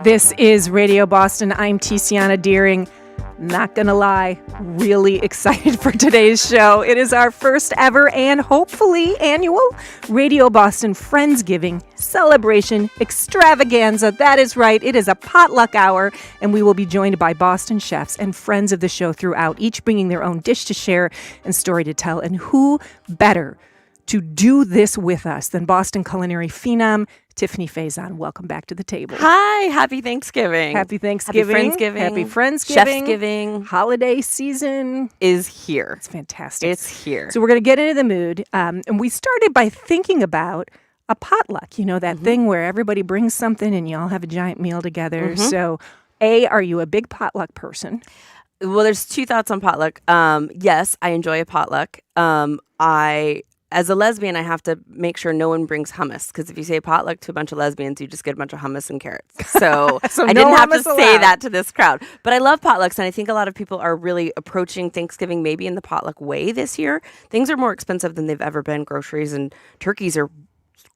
This is Radio Boston. I'm Tiziana Deering. Not gonna lie, really excited for today's show. It is our first ever and hopefully annual Radio Boston Friendsgiving celebration extravaganza. That is right, it is a potluck hour, and we will be joined by Boston chefs and friends of the show throughout, each bringing their own dish to share and story to tell. And who better to do this with us than Boston Culinary phenom Tiffany Faison. Welcome back to the table. Hi, happy Thanksgiving. Happy Thanksgiving. Happy Friendsgiving. Happy Friendsgiving. Chefsgiving. Holiday season is here. It's fantastic. It's here. So we're going to get into the mood. And we started by thinking about a potluck, you know, that thing where everybody brings something and you all have a giant meal together. So, are you a big potluck person? Well, there's two thoughts on potluck. Yes, I enjoy a potluck. As a lesbian, I have to make sure no one brings hummus, because if you say potluck to a bunch of lesbians, you just get a bunch of hummus and carrots. So, I didn't have to say that to this crowd. But I love potlucks, and I think a lot of people are really approaching Thanksgiving maybe in the potluck way this year. Things are more expensive than they've ever been. Groceries and turkeys are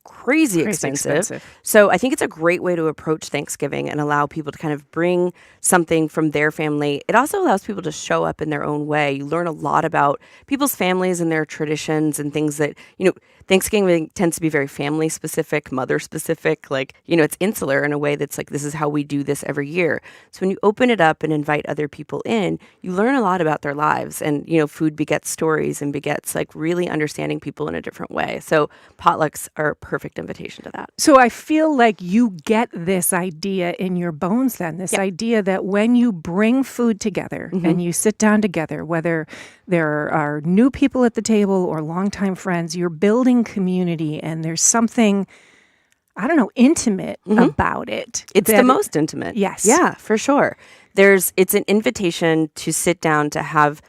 crazy expensive. So I think it's a great way to approach Thanksgiving and allow people to kind of bring something from their family. It also allows people to show up in their own way. You learn a lot about people's families and their traditions and things that, you know, Thanksgiving tends to be very family specific, mother specific. Like, you know, it's insular in a way that's like, this is how we do this every year. So when you open it up and invite other people in, you learn a lot about their lives. And, you know, food begets stories and begets like really understanding people in a different way. So potlucks are a perfect invitation to that. So I feel like you get this idea in your bones then, this idea that when you bring food together and you sit down together, whether there are new people at the table or longtime friends, you're building community, and there's something, I don't know, intimate about it. It's the most intimate. Yes. Yeah, for sure. It's an invitation to sit down to have,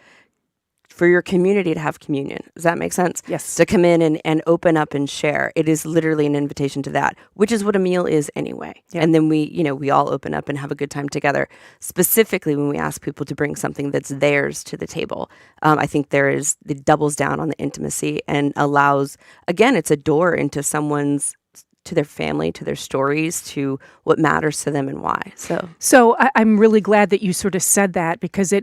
for your community to have communion. Does that make sense? Yes. To come in and open up and share. It is literally an invitation to that, which is what a meal is anyway. Yeah. And then we all open up and have a good time together. Specifically when we ask people to bring something that's theirs to the table. I think it doubles down on the intimacy and allows, again, it's a door into to their family, to their stories, to what matters to them and why. So I'm really glad that you sort of said that, because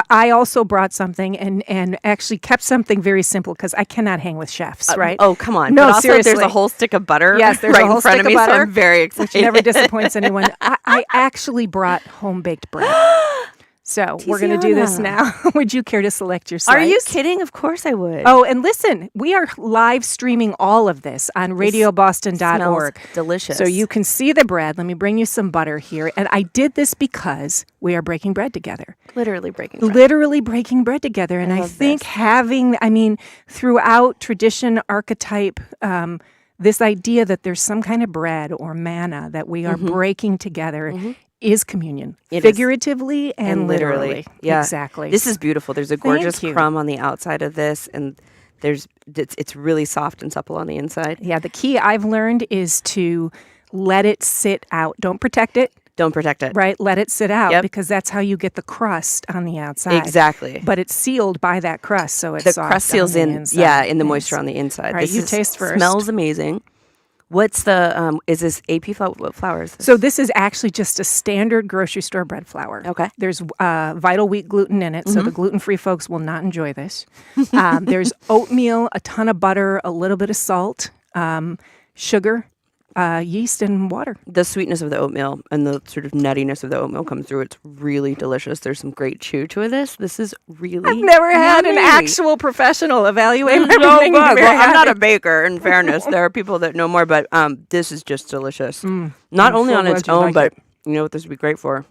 I also brought something and actually kept something very simple, because I cannot hang with chefs, right? Oh, come on. No, but also, seriously. There's a whole stick of butter right in front of me, so I'm very excited. Which never disappoints anyone. I actually brought home-baked bread. So we're going to do this now. Would you care to select your slice? Are you kidding? Of course I would. Oh, and listen, we are live streaming all of this on radioboston.org. Delicious. So you can see the bread. Let me bring you some butter here. And I did this because we are breaking bread together. Literally breaking bread together. And I think throughout tradition, archetype, this idea that there's some kind of bread or manna that we are breaking together is communion, figuratively and literally. Yeah, exactly. This is beautiful. There's a gorgeous crumb on the outside of this, and it's really soft and supple on the inside. Yeah, the key I've learned is to let it sit out. Don't protect it. Right? Let it sit out, because that's how you get the crust on the outside. Exactly. But it's sealed by that crust, so it's the soft crust seals on the in. inside. Yeah, in the moisture on the inside. All right, you taste first. Smells amazing. What's the, is this AP flour? What flour is this? So this is actually just a standard grocery store bread flour. Okay. There's vital wheat gluten in it, so the gluten-free folks will not enjoy this. There's oatmeal, a ton of butter, a little bit of salt, sugar, yeast, and water. The sweetness of the oatmeal and the sort of nuttiness of the oatmeal comes through. It's really delicious. There's some great chew to this. This is really I've never had an actual professional evaluate my no everything. Well, I'm not a baker, in fairness. There are people that know more, but this is just delicious. Not only on its own, but you know what this would be great for?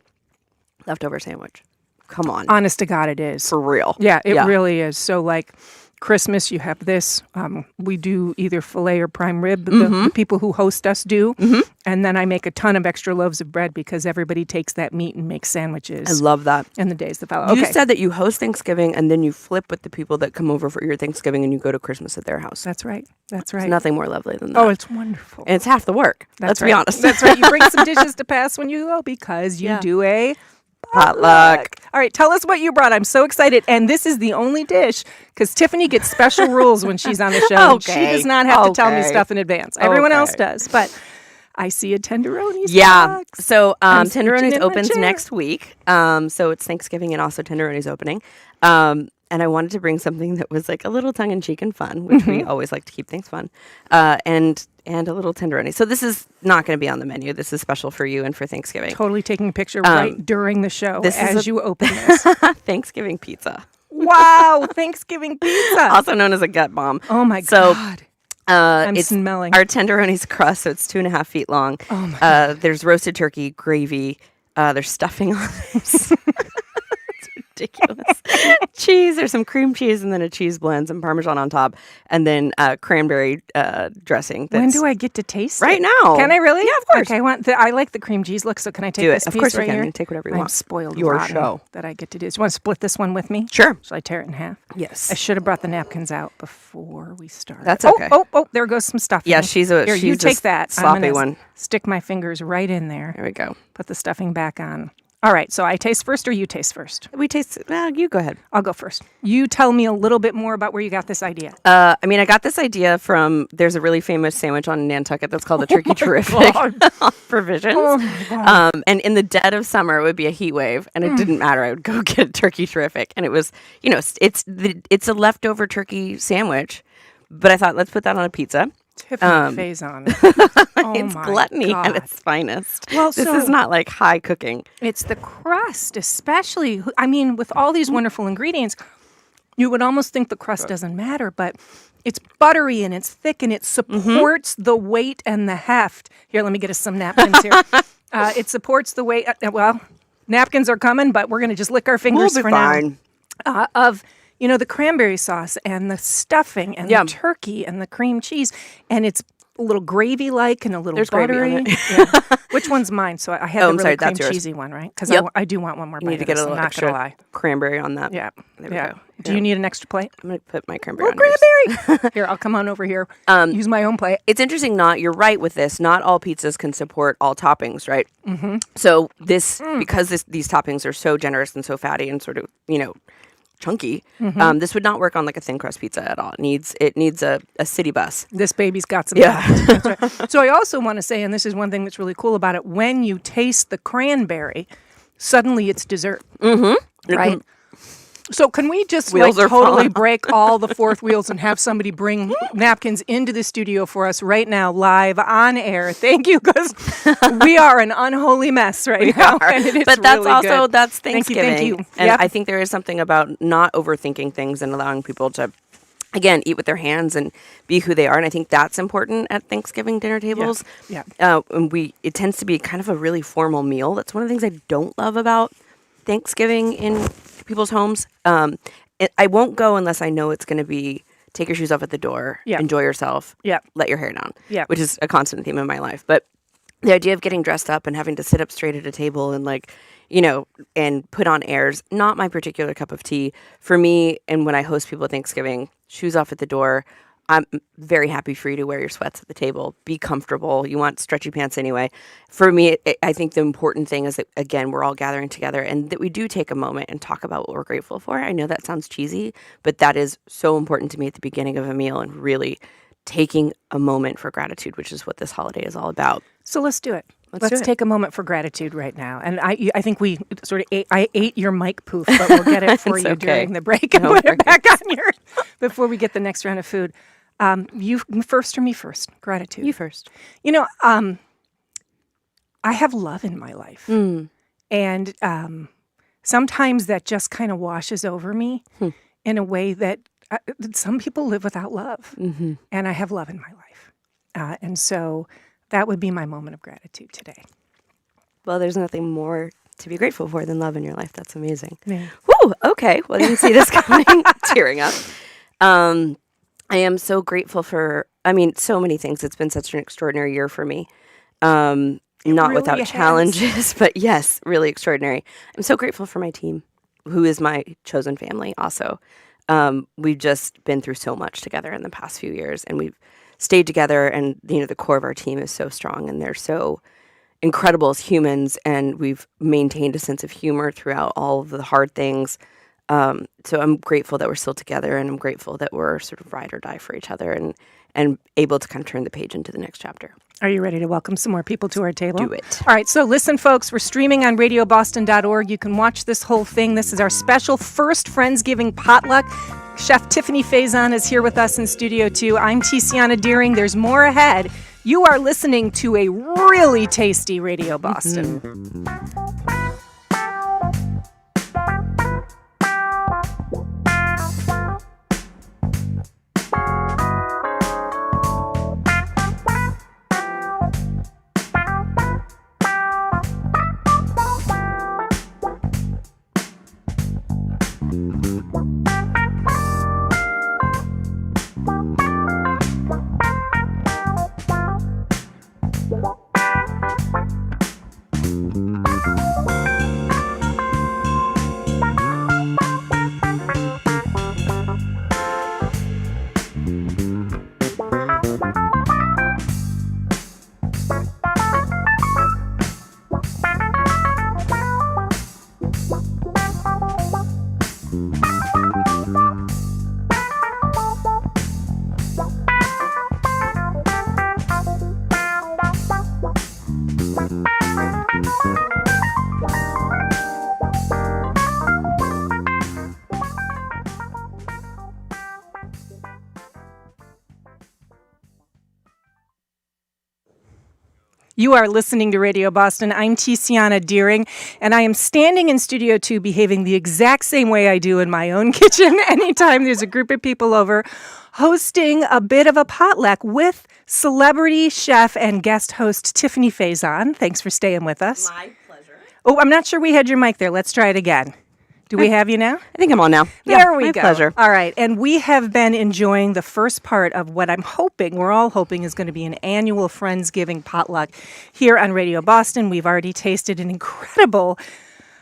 Leftover sandwich. Come on. Honest to God, it is. For real. Yeah, it really is. So like Christmas, you have this. We do either filet or prime rib. The people who host us do. And then I make a ton of extra loaves of bread because everybody takes that meat and makes sandwiches. I love that. And the days that follow. You said that you host Thanksgiving and then you flip with the people that come over for your Thanksgiving and you go to Christmas at their house. That's right. That's right. There's nothing more lovely than that. Oh, it's wonderful. And it's half the work. Let's be honest. That's right. You bring some dishes to pass when you go because you do a potluck. All right, tell us what you brought. I'm so excited. And this is the only dish, because Tiffany gets special rules when she's on the show. Okay. She does not have to tell me stuff in advance. Everyone else does. But I see a tenderoni Yeah. box. So I'm scooching Tenderoni's in my opens chair. next week. So it's Thanksgiving and also Tenderoni's opening. And I wanted to bring something that was like a little tongue in cheek and fun, which we always like to keep things fun. And a little tenderoni. So this is not going to be on the menu. This is special for you and for Thanksgiving. Totally taking a picture right during the show this is as you open this. Thanksgiving pizza, Wow, Thanksgiving pizza. also known as a gut bomb. Oh my So, God. I'm it's smelling. our tenderoni's crust, so it's 2.5 feet long. Oh my God. There's roasted turkey, gravy. There's stuffing on this. It's ridiculous. Cheese. There's some cream cheese and then a cheese blend, some Parmesan on top, and then cranberry dressing. When do I get to taste right it? now? Can I really? Yeah, of course. Okay, I like the cream cheese look, so can I take Do this it. Of piece course you right can. here? You take whatever you I'm want. spoiled Your rotten show. that I get to do. So you want to split this one with me? Sure. Shall I tear it in half? Yes. I should have brought the napkins out before we started. That's okay. Oh, there goes some stuffing. Yeah, she's a Here, you a take that. I'm sloppy gonna one. Stick my fingers right in there. There we go. Put the stuffing back on. All right, so I taste first or you taste first? We taste. Well, you go ahead. I'll go first. You tell me a little bit more about where you got this idea. I mean, I got this idea from. There's a really famous sandwich on Nantucket that's called the Turkey Terrific Provisions. Oh my God. And in the dead of summer, it would be a heat wave, and it didn't matter. I would go get a Turkey Terrific, and it was, it's a leftover turkey sandwich. But I thought, let's put that on a pizza. Tiffany Faison. Oh It's my gluttony God. at its finest. Well, this so- is not like high cooking. It's the crust, especially. I mean, with all these wonderful ingredients, you would almost think the crust doesn't matter, but it's buttery and it's thick and it supports the weight and the heft. Here, let me get us some napkins here. It supports the weight. Well, napkins are coming, but we're going to just lick our fingers We'll be for fine. now. Of the cranberry sauce and the stuffing and the turkey and the cream cheese, and it's a little gravy-like and a little There's buttery. gravy on it. Yeah. Which one's mine? So I had the I'm really sorry, cream that's yours. cheesy one, right? Because Yep. I do want one more You bite need to of get this, a little I'm not extra gonna lie. cranberry on that. Yeah. There we Yeah. go. Do you need an extra plate? I'm going to put my cranberry on Oh, yours. cranberry! Here, I'll come on over here. Use my own plate. It's interesting. You're right with this. Not all pizzas can support all toppings, right? Mm-hmm. So because these toppings are so generous and so fatty and sort of chunky, this would not work on like a thin crust pizza at all. It needs a city bus. This baby's got some. Yeah. heft. That's right. So I also want to say, and this is one thing that's really cool about it, when you taste the cranberry, suddenly it's dessert. Mm-hmm. Right? So can we just Wheels are totally falling. break all the fourth wheels and have somebody bring napkins into the studio for us right now, live on air? Thank you, because we are an unholy mess right now. And it is But that's really also good. that's Thank you, Thanksgiving. thank you. And Yep. I think there is something about not overthinking things and allowing people to, again, eat with their hands and be who they are. And I think that's important at Thanksgiving dinner tables. Yeah. And it tends to be kind of a really formal meal. That's one of the things I don't love about Thanksgiving in people's homes. I won't go unless I know it's going to be take your shoes off at the door, Yeah. enjoy yourself, Yeah. let your hair down, Yeah. which is a constant theme in my life. But the idea of getting dressed up and having to sit up straight at a table and and put on airs, not my particular cup of tea. For me, and when I host people at Thanksgiving, shoes off at the door. I'm very happy for you to wear your sweats at the table. Be comfortable. You want stretchy pants anyway. For me, I think the important thing is that, again, we're all gathering together and that we do take a moment and talk about what we're grateful for. I know that sounds cheesy, but that is so important to me at the beginning of a meal and really taking a moment for gratitude, which is what this holiday is all about. So let's do it. Let's do it. take a moment for gratitude right now. And I think we sort of I ate your mic poof, but we'll get it for It's you okay. during the break and No put it worries. back on yours before we get the next round of food. You first or me first? Gratitude. You first. I have love in my life. And sometimes that just kind of washes over me in a way that some people live without love. Mm-hmm. And I have love in my life. And so that would be my moment of gratitude today. Well, there's nothing more to be grateful for than love in your life. That's amazing. Yeah. Woo! Okay. Well, you can see this coming. Tearing up. I am so grateful for, so many things. It's been such an extraordinary year for me. Not really without has. challenges, but yes, really extraordinary. I'm so grateful for my team, who is my chosen family also. We've just been through so much together in the past few years, and we've stayed together, and the core of our team is so strong, and they're so incredible as humans, and we've maintained a sense of humor throughout all of the hard things. So I'm grateful that we're still together, and I'm grateful that we're sort of ride or die for each other. and able to kind of turn the page into the next chapter. Are you ready to welcome some more people to our table? Do it. All right, so listen, folks, we're streaming on radioboston.org. You can watch this whole thing. This is our special first Friendsgiving potluck. Chef Tiffany Faison is here with us in Studio 2. I'm Tiziana Deering. There's more ahead. You are listening to a really tasty Radio Boston. You are listening to Radio Boston. I'm Tiziana Deering, and I am standing in Studio 2 behaving the exact same way I do in my own kitchen anytime there's a group of people over, hosting a bit of a potluck with celebrity chef and guest host Tiffany Faison. Thanks for staying with us. My pleasure. Oh, I'm not sure we had your mic there. Let's try it again. Do we have you now? I think I'm on now. There we my go. Pleasure. All right. And we have been enjoying the first part of what we're all hoping is going to be an annual Friendsgiving potluck here on Radio Boston. We've already tasted an incredible,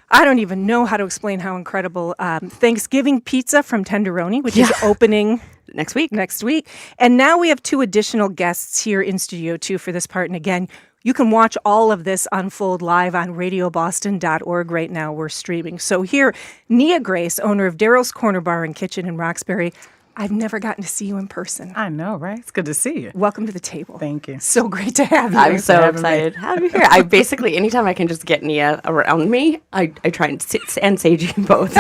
I don't even know how to explain how incredible, Thanksgiving pizza from Tenderoni, which is opening next week. And now we have 2 additional guests here in Studio 2 for this part. And again, you can watch all of this unfold live on radioboston.org right now. We're streaming. So here, Nia Grace, owner of Daryl's Corner Bar and Kitchen in Roxbury. I've never gotten to see you in person. I know, right? It's good to see you. Welcome to the table. Thank you. So great to have you. I'm so excited to have you here. I basically, anytime I can just get Nia around me, I try and sit and Seiji both.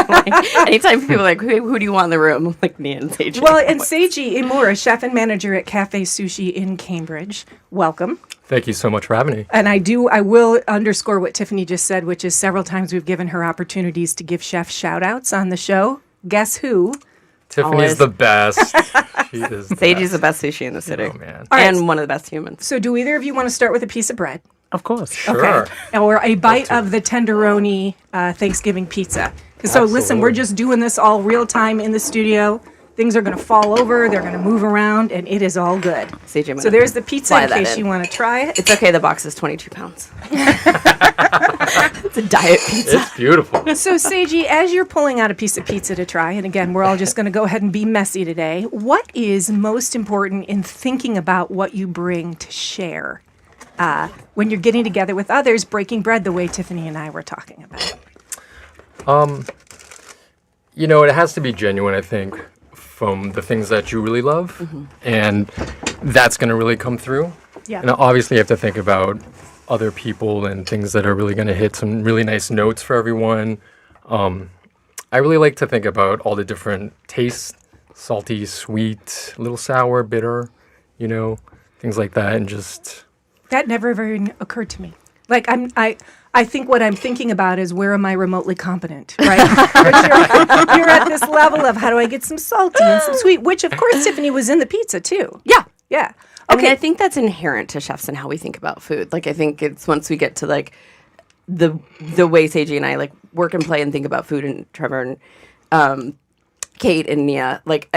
Anytime people are like, who do you want in the room? I'm like, Nia and Seiji. Well, and Seiji Imura, chef and manager at Cafe Sushi in Cambridge. Welcome. Thank you so much for having me. And I will underscore what Tiffany just said, which is several times we've given her opportunities to give chefs shout outs on the show. Guess who? Tiffany's Always. the best. She is the Seiji's the best. best sushi in the city. Oh, man. All right. And one of the best humans. So do either of you want to start with a piece of bread? Of course. Sure. Okay. Or a bite of the Tenderoni Thanksgiving pizza. So listen, we're just doing this all real time in the studio. Things are going to fall over, they're going to move around, and it is all good. Seiji, So there's the pizza fly in that case in. you want to try it. It's okay, the box is 22 pounds. It's a diet pizza. It's beautiful. So Seiji, as you're pulling out a piece of pizza to try, and again, we're all just going to go ahead and be messy today, what is most important in thinking about what you bring to share when you're getting together with others, breaking bread the way Tiffany and I were talking about? You know, it has to be genuine, I think, from the things that you really love. Mm-hmm. And that's going to really come through. Yeah. And obviously you have to think about other people and things that are really going to hit some really nice notes for everyone. I really like to think about all the different tastes, salty, sweet, a little sour, bitter, you know, things like that. And just... That never even occurred to me. Like I think what I'm thinking about is where am I remotely competent, right? But you're at this level of how do I get some salty and some sweet, which of course Tiffany was in the pizza too. Yeah. Yeah. I mean, Okay. I think that's inherent to chefs and how we think about food. Like, I think it's once we get to like the way Seiji and I like work and play and think about food, and Trevor and Kate and Nia, like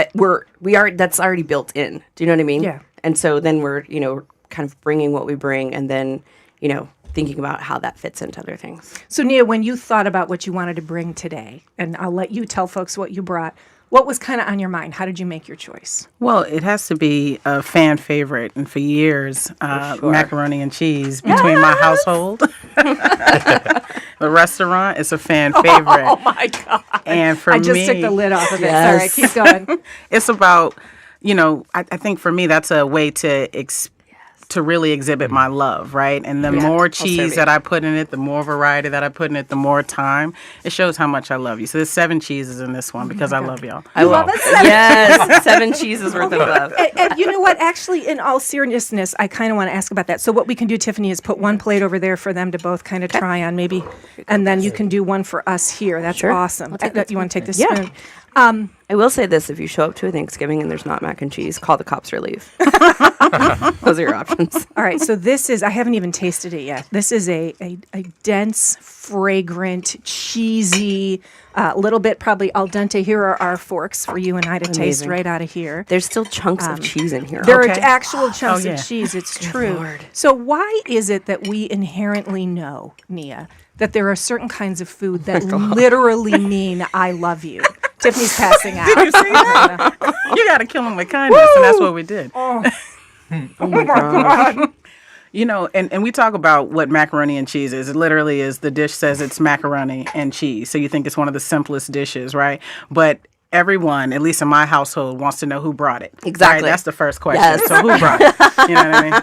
we are that's already built in. Do you know what I mean? Yeah. And so then we're kind of bringing what we bring, and then thinking about how that fits into other things. So Nia, when you thought about what you wanted to bring today, and I'll let you tell folks what you brought, what was kind of on your mind? How did you make your choice? Well, it has to be a fan favorite, and for years, macaroni and cheese between my household. The restaurant is a fan favorite. Oh my God. And for I just me, took the lid off of it. Yes. Sorry, keep going. it's about, I think for me that's a way to really exhibit my love, right? And the more cheese that I put in it, the more variety that I put in it, the more time, it shows how much I love you. So there's 7 cheeses in this one because I love y'all. I love it. Yes, 7 cheeses worth of love. And you know what? Actually, in all seriousness, I kind of want to ask about that. So what we can do, Tiffany, is put one plate over there for them to both kind of try on, maybe, and then you can do one for us here. That's awesome. You want to take this spoon? I will say this: if you show up to a Thanksgiving and there's not mac and cheese, call the cops or leave. Those are your options. All right, so this is, I haven't even tasted it yet. This is a dense, fragrant, cheesy, little bit probably al dente. Here are our forks for you and I to taste right out of here. There's still chunks of cheese in here. There are actual chunks of cheese, it's Good true. Lord. So why is it that we inherently know, Nia, that there are certain kinds of food that literally mean I love you? Tiffany's passing out. Did you see that? You got to kill them with kindness, and that's what we did. Oh my God. And we talk about what macaroni and cheese is. It literally is, the dish says it's macaroni and cheese. So you think it's one of the simplest dishes, right? But everyone, at least in my household, wants to know who brought it. Exactly. Right? That's the first question. Yes. So who brought it? You know what I mean?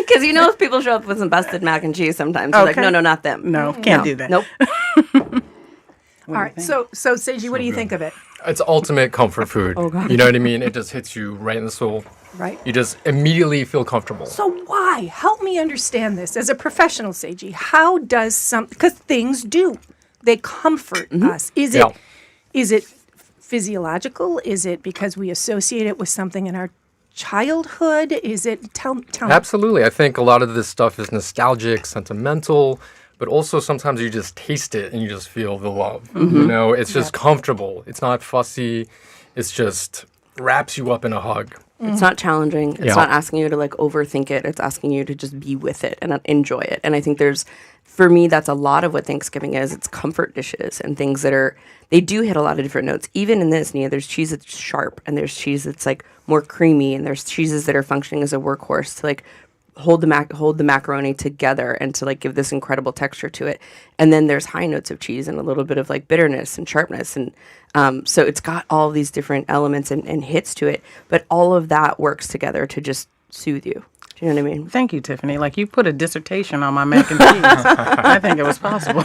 Because if people show up with some busted mac and cheese sometimes, they're like, no, not them. No, can't do that. Nope. All right, so Seiji, what do you think of it? It's ultimate comfort food. Oh, God. You know what I mean? It just hits you right in the soul. Right. You just immediately feel comfortable. So why? Help me understand this. As a professional, Seiji, how does because things do. They comfort us. Is it physiological? Is it because we associate it with something in our childhood? Is it, tell me. Absolutely. I think a lot of this stuff is nostalgic, sentimental, but also sometimes you just taste it and you just feel the love. It's just comfortable. It's not fussy. It's just wraps you up in a hug. It's not challenging. It's not asking you to overthink it. It's asking you to just be with it and enjoy it. And I think for me, that's a lot of what Thanksgiving is. It's comfort dishes and things that they do hit a lot of different notes. Even in this, Nia, there's cheese that's sharp and there's cheese that's more creamy and there's cheeses that are functioning as a workhorse to hold the macaroni together and to give this incredible texture to it. And then there's high notes of cheese and a little bit of bitterness and sharpness. And so it's got all these different elements and hits to it. But all of that works together to just soothe you. Do you know what I mean? Thank you, Tiffany. You put a dissertation on my mac and cheese. I think it was possible.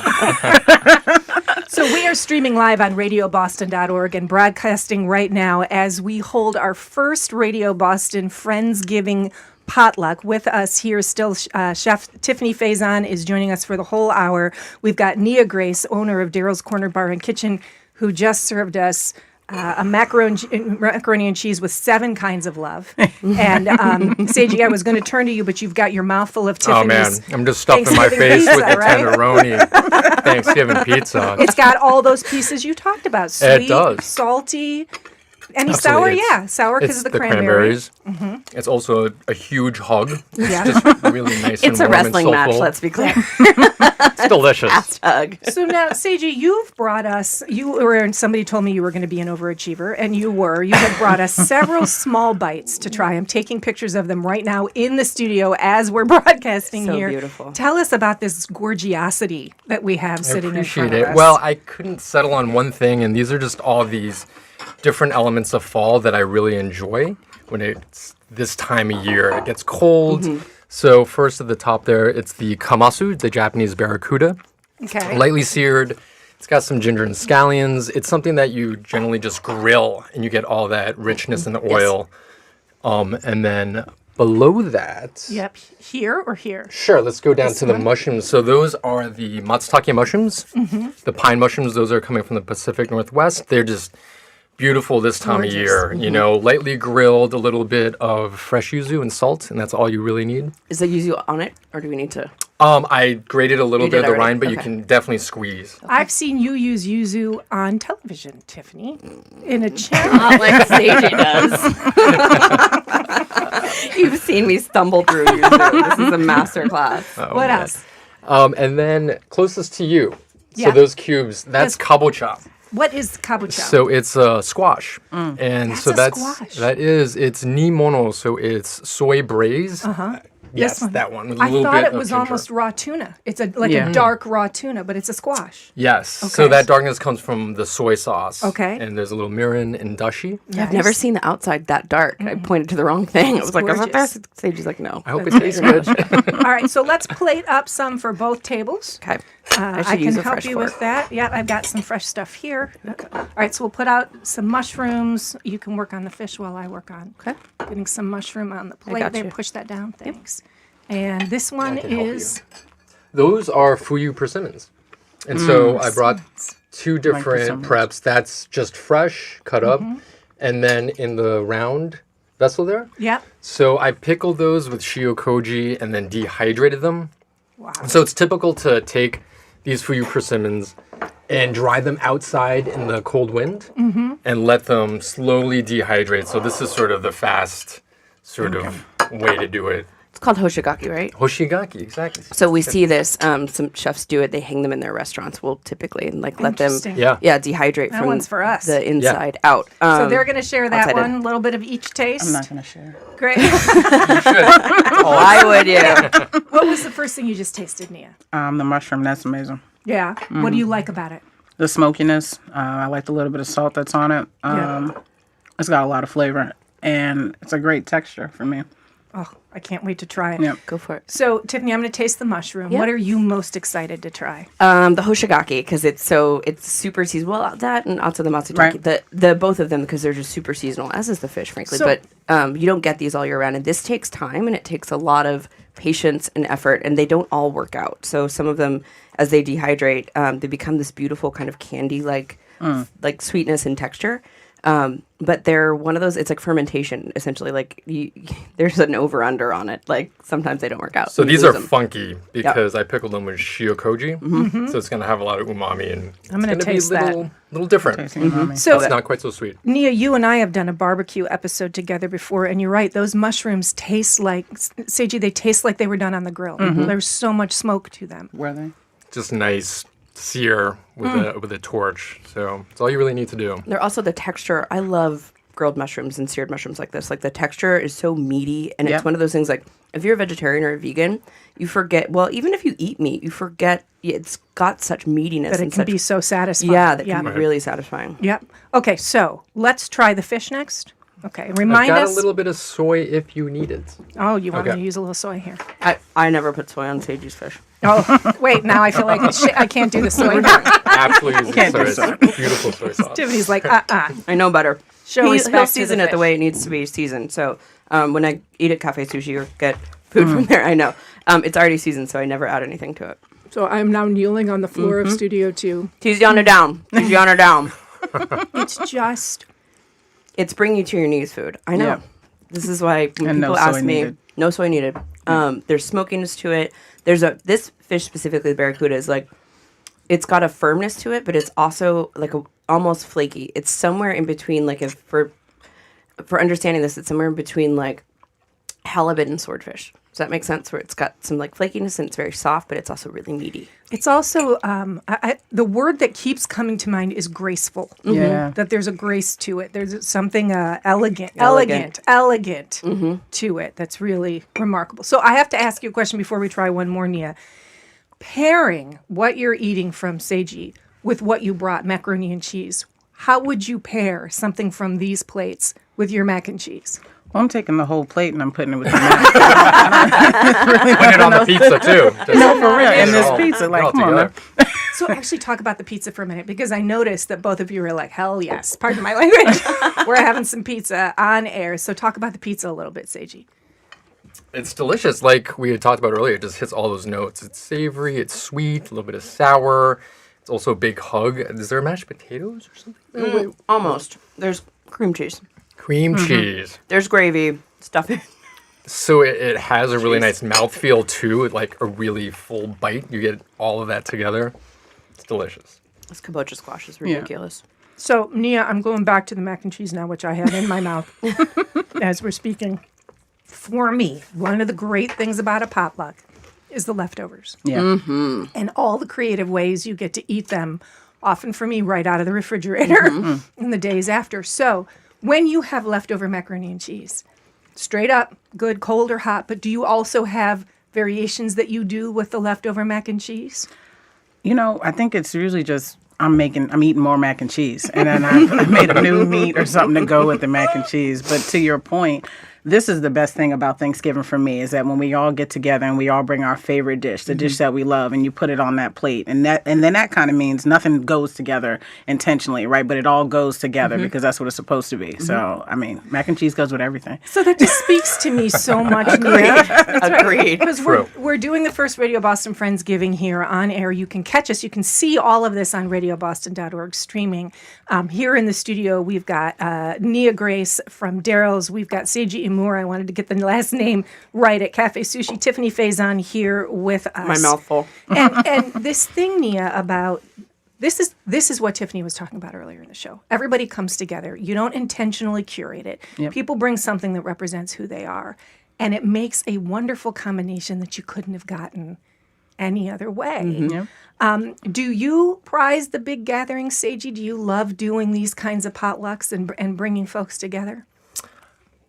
So we are streaming live on radioboston.org and broadcasting right now as we hold our first Radio Boston Friendsgiving potluck. With us here still, Chef Tiffany Faison is joining us for the whole hour. We've got Nia Grace, owner of Daryl's Corner Bar and Kitchen, who just served us a macaroni and cheese with 7 kinds of love. And Seiji, I was going to turn to you, but you've got your mouth full of Tiffany's. Oh man, I'm just stuffing my face pizza, with the right? tenderoni Thanksgiving pizza. It's got all those pieces you talked about. Sweet, It does. salty. Any Absolutely. sour? Sour because It's of the cranberries. It's also a huge hug. Yeah. It's just really nice It's and a warm wrestling and match, soulful. let's be clear. It's delicious. Fast hug. So now, Seiji, you've brought us, somebody told me you were going to be an overachiever, and you were. You have brought us several small bites to try. I'm taking pictures of them right now in the studio as we're broadcasting So here. beautiful. Tell us about this gorgiosity that we have sitting in front of us. Well, I couldn't settle on one thing, and these are just all these different elements of fall that I really enjoy when it's this time of year. It gets cold. So first at the top there, it's the kamasu, the Japanese barracuda. Okay. Lightly seared. It's got some ginger and scallions. It's something that you generally just grill, and you get all that richness in the oil. And then below that... Yep. Here or here? Sure, let's go down to the mushrooms. So those are the matsutake mushrooms. The pine mushrooms, those are coming from the Pacific Northwest. They're just beautiful this time of year. Lightly grilled, a little bit of fresh yuzu and salt, and that's all you really need. Is the yuzu on it, or do we need to? I grated a little You bit did of the already? rind, but you Okay. can definitely squeeze. I've seen you use yuzu on television, Tiffany, in a channel. Not like Seiji does. You've seen me stumble through yuzu. This is a master class. What else? And then closest to you. Yeah. So those cubes, that's Yes. kabocha. What is kabocha? So it's a squash. And That's so a squash. it's nimono, so it's soy braised. Yes, one. that one. With a I little thought bit it of was ginger. almost raw tuna. It's a dark raw tuna, but it's a squash. Yes. So Okay. that darkness comes from the soy sauce. Okay. And there's a little mirin and dashi. I've never seen the outside that dark. I pointed to the wrong thing. I was like, is that gorgeous. this? Sage's like, no. I hope it tastes good. All right, so let's plate up some for both tables. Okay. I should can use a help fresh you fork. with that. Yeah, I've got some fresh stuff here. All right, so we'll put out some mushrooms. You can work on the fish while I work on getting some mushroom on the plate got there. you. Push that down. Thanks. And this one can help is Those are fuyu persimmons. And so I brought two different preps. That's just fresh, cut up, and then in the round vessel there. yep. So I pickled those with shiokoji and then dehydrated them. Wow. So it's typical to take these fuyu persimmons and dry them outside in the cold wind and let them slowly dehydrate. So this is sort of the fast sort of way to do it. It's called hoshigaki, right? Hoshigaki, exactly. So we see this. Some chefs do it. They hang them in their restaurants. We'll typically let them, Interesting. Yeah. dehydrate That from one's for us. the inside out. So they're going to share that outside in. one, a little bit of each taste. I'm not going to share. Great. Why would you? What was the first thing you just tasted, Nia? The mushroom, that's amazing. Yeah. What do you like about it? The smokiness. I like the little bit of salt that's on it. It's got a lot of flavor, and it's a great texture for me. Oh, I can't wait to try it. Yep. Go for it. So, Tiffany, I'm going to taste the mushroom. Yeah. What are you most excited to try? The hoshigaki because it's super seasonal. Well, that and also the matsutake. Right. The both of them because they're just super seasonal, as is the fish, frankly. So- but you don't get these all year round, and this takes time and it takes a lot of patience and effort, and they don't all work out. So some of them, as they dehydrate, they become this beautiful kind of candy like sweetness and texture. But they're one of those, it's like fermentation, essentially. Like, there's an over-under on it. Like, sometimes they don't work out. So You these lose are them. funky because I pickled them with shiokoji. So it's going to have a lot of umami and I'm gonna it's gonna taste be a little different. Tasting umami. So, It's not quite so sweet. Nia, you and I have done a barbecue episode together before, and you're right. Those mushrooms taste like, Seiji, they taste like they were done on the grill. There's so much smoke to them. Were they? Just nice sear with a torch. So it's all you really need to do. They're also the texture. I love grilled mushrooms and seared mushrooms like this. Like, the texture is so meaty, and it's Yep. one of those things, like, if you're a vegetarian or a vegan, you forget, well, even if you eat meat, you forget it's got such meatiness. That it and can such, be so satisfying. that can be really satisfying. Yep. Okay, so let's try the fish next. Okay, I've remind got us. a little bit of soy if you need it. Oh, you want me Okay. to use a little soy here? I never put soy on Seiji's fish. Oh, wait, now I feel like I can't do the soy. Absolutely using Can't soy. do It's soy. beautiful soy sauce. Tiffany's like, I know better. Show He'll respect to the season it the fish. way it needs to be seasoned. So when I eat at Cafe Sushi or get food from there, I know. It's already seasoned, so I never add anything to it. So I'm now kneeling on the floor of Studio 2. Tiziana down. Tiziana down. It's just, It's bring you to your knees food. I know. Yeah. This is why when And no people ask soy me, needed. no soy needed. There's smokiness to it. This fish specifically, the barracuda, is like, it's got a firmness to it, but it's also like almost flaky. It's somewhere in between, like, if for understanding this, it's somewhere in between like halibut and swordfish. Does that make sense? Where it's got some like flakiness and it's very soft, but it's also really meaty. it's also, the word that keeps coming to mind is graceful. Yeah. That there's a grace to it. There's something elegant Elegant. to it that's really remarkable. So I have to ask you a question before we try one more, Nia. Pairing what you're eating from Seiji with what you brought, macaroni and cheese, how would you pair something from these plates with your mac and cheese? Well, I'm taking the whole plate and I'm putting it with the mac. Put it on the pizza too. No, for real. And It this all- pizza, it like, all come on now. together. So actually talk about the pizza for a minute, because I noticed that both of you were like, hell yes, pardon my language. We're having some pizza on air. So talk about the pizza a little bit, Seiji. It's delicious. Like we had talked about earlier, it just hits all those notes. It's savory, it's sweet, a little bit of sour. It's also a big hug. Is there mashed potatoes or something? Almost. There's cream cheese. Cream cheese. There's gravy. Stuffing. So it has a really nice mouthfeel too, like a really full bite. You get all of that together. It's delicious. This kabocha squash is ridiculous. So, Nia, I'm going back to the mac and cheese now, which I had in my mouth as we're speaking. For me, one of the great things about a potluck is the leftovers. Yeah. And all the creative ways you get to eat them, often for me, right out of the refrigerator in the days after. So, when you have leftover macaroni and cheese, straight up, good, cold, or hot. But do you also have variations that you do with the leftover mac and cheese? I think it's usually just I'm eating more mac and cheese, and then I made a new meat or something to go with the mac and cheese. But to your point, this is the best thing about Thanksgiving for me is that when we all get together and we all bring our favorite dish, the dish that we love, and you put it on that plate, and then that kind of means nothing goes together intentionally, right? But it all goes together because that's what it's supposed to be. So, I mean, mac and cheese goes with everything. So that just speaks to me so much, Nia. Agreed. Because we're doing the first Radio Boston Friendsgiving here on air. You can catch us. You can see all of this on radioboston.org streaming. Here in the studio, we've got Nia Grace from Daryl's. We've got Seiji Imura. I wanted to get the last name right at Cafe Sushi. Tiffany Faison here with us. My mouth full. and this thing, Nia, about this is what Tiffany was talking about earlier in the show. Everybody comes together. You don't intentionally curate it. Yep. People bring something that represents who they are. And it makes a wonderful combination that you couldn't have gotten any other way. Mm-hmm. Do you prize the big gatherings, Seiji? Do you love doing these kinds of potlucks and bringing folks together?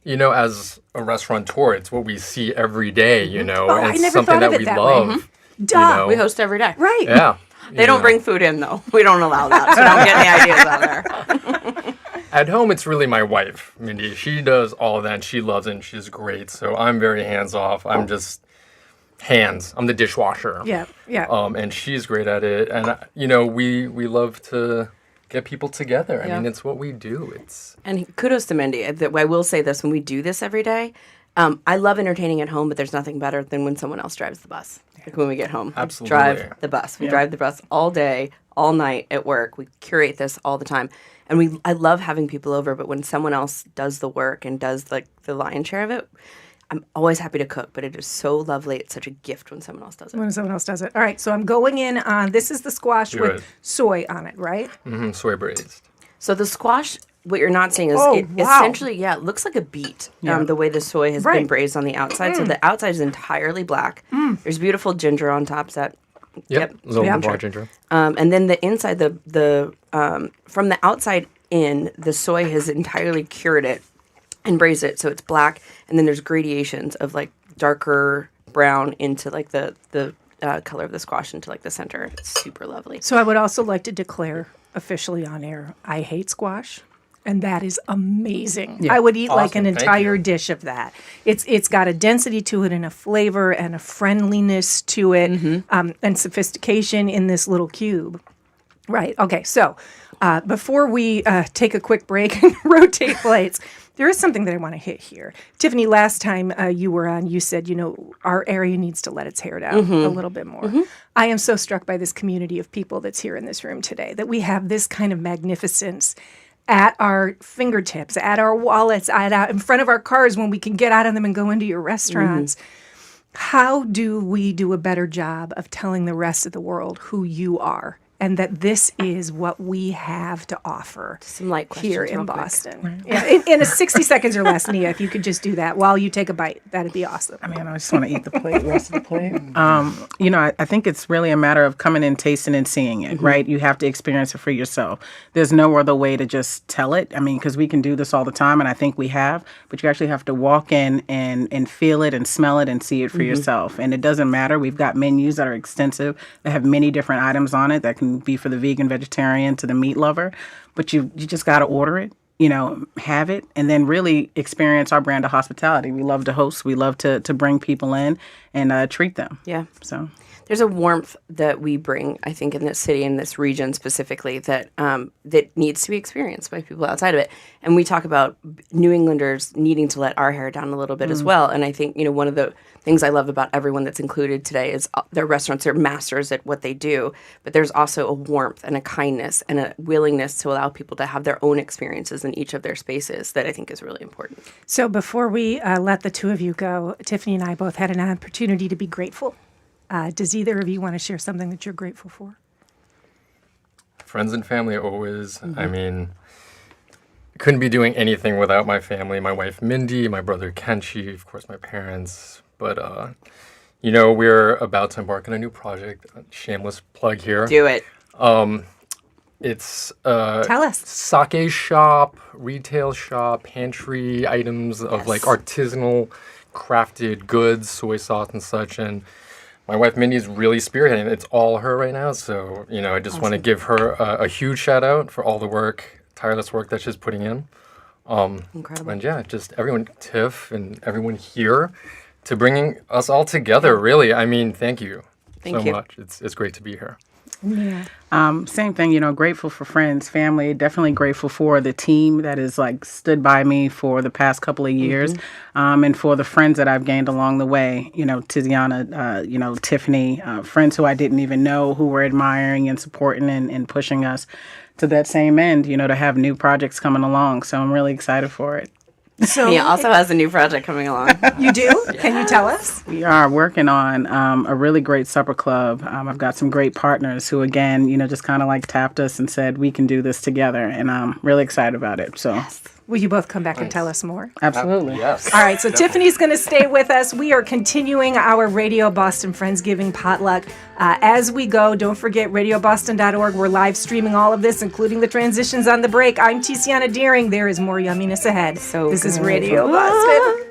As a restaurateur, it's what we see every day, and I it's never something thought of that it we that love. way. Duh. We host every day. Right. Yeah. They don't bring food in, though. We don't allow that, so don't get any ideas out there. At home, it's really my wife, Mindy. She does all of that, and she loves it, and she's great. So I'm very hands-off. I'm just hands. I'm the dishwasher. Yeah. And she's great at it. And, we love to get people together. I mean, it's what we do. And kudos to Mindy. I will say this, when we do this every day, I love entertaining at home, but there's nothing better than when someone else drives the bus. Like when we get home. Absolutely. Drive the bus. We drive the bus all day, all night at work. We curate this all the time. And I love having people over, but when someone else does the work and does the lion's share of it, I'm always happy to cook, but it is so lovely. It's such a gift when someone else does it. When someone else does it. All right, so I'm going in on, this is the squash with soy on it, right? Mm-hmm, soy braised. So the squash, what you're not seeing is essentially, it looks like a beet, the way the soy has been braised on the outside. So the outside is entirely black. There's beautiful ginger on top. Is that? Yep. A little more ginger. And then the inside, from the outside in, the soy has entirely cured it and braised it, so it's black. And then there's gradations of like darker brown into like the color of the squash into like the center. It's super lovely. So I would also like to declare officially on air, I hate squash. And that is amazing. Yeah. I would eat like an entire dish of that. It's got a density to it and a flavor and a friendliness to it and sophistication in this little cube. Right. Okay. So before we take a quick break and rotate plates, there is something that I want to hit here. Tiffany, last time you were on, you said, our area needs to let its hair down a little bit more. I am so struck by this community of people that's here in this room today, that we have this kind of magnificence at our fingertips, at our wallets, in front of our cars when we can get out of them and go into your restaurants. How do we do a better job of telling the rest of the world who you are and that this is what we have to offer Some light questions here in real quick. Boston? Yeah, in a 60 seconds or less, Nia, if you could just do that while you take a bite, that'd be awesome. I mean, I just want to eat the rest of the plate. I think it's really a matter of coming and tasting and seeing it, right? You have to experience it for yourself. There's no other way to just tell it. I mean, because we can do this all the time, and I think we have, but you actually have to walk in and feel it and smell it and see it for yourself. And it doesn't matter. We've got menus that are extensive, that have many different items on it that can be for the vegan, vegetarian, to the meat lover, but you just got to order it, have it, and then really experience our brand of hospitality. We love to host. We love to bring people in and treat them. Yeah. So there's a warmth that we bring, I think, in this city, in this region specifically, that that needs to be experienced by people outside of it. And we talk about New Englanders needing to let our hair down a little bit as well. And I think, one of the things I love about everyone that's included today is their restaurants are masters at what they do, but there's also a warmth and a kindness and a willingness to allow people to have their own experiences in each of their spaces that I think is really important. So before we let the two of you go, Tiffany and I both had an opportunity to be grateful. Does either of you want to share something that you're grateful for? Friends and family always. I mean, couldn't be doing anything without my family, my wife Mindy, my brother Kenshi, of course my parents. But, we're about to embark on a new project. Shameless plug here. Do it. It's Tell us. sake shop, retail shop, pantry items of like artisanal crafted goods, soy sauce and such. And my wife Mindy is really spearheading. It's all her right now. So, I just want to give her a huge shout out for all the work, tireless work that she's putting in. Incredible. And yeah, just everyone, Tiff and everyone here to bringing us all together, really. I mean, thank you so much. It's great to be here. Yeah. Same thing, grateful for friends, family, definitely grateful for the team that has stood by me for the past couple of years, and for the friends that I've gained along the way, Tiziana, Tiffany, friends who I didn't even know who were admiring and supporting and pushing us to that same end, to have new projects coming along. So I'm really excited for it. So He also has a new project coming along. you do? Can you tell us? We are working on a really great supper club. I've got some great partners who, again, just kind of tapped us and said, we can do this together. And I'm really excited about it. So, Will you both come back and tell us more? absolutely. Yes. All right, so Tiffany's going to stay with us. We are continuing our Radio Boston Friendsgiving potluck. As we go, don't forget radioboston.org. We're live streaming all of this, including the transitions on the break. I'm Tiziana Deering. There is more yumminess ahead. So this is good. Radio Boston.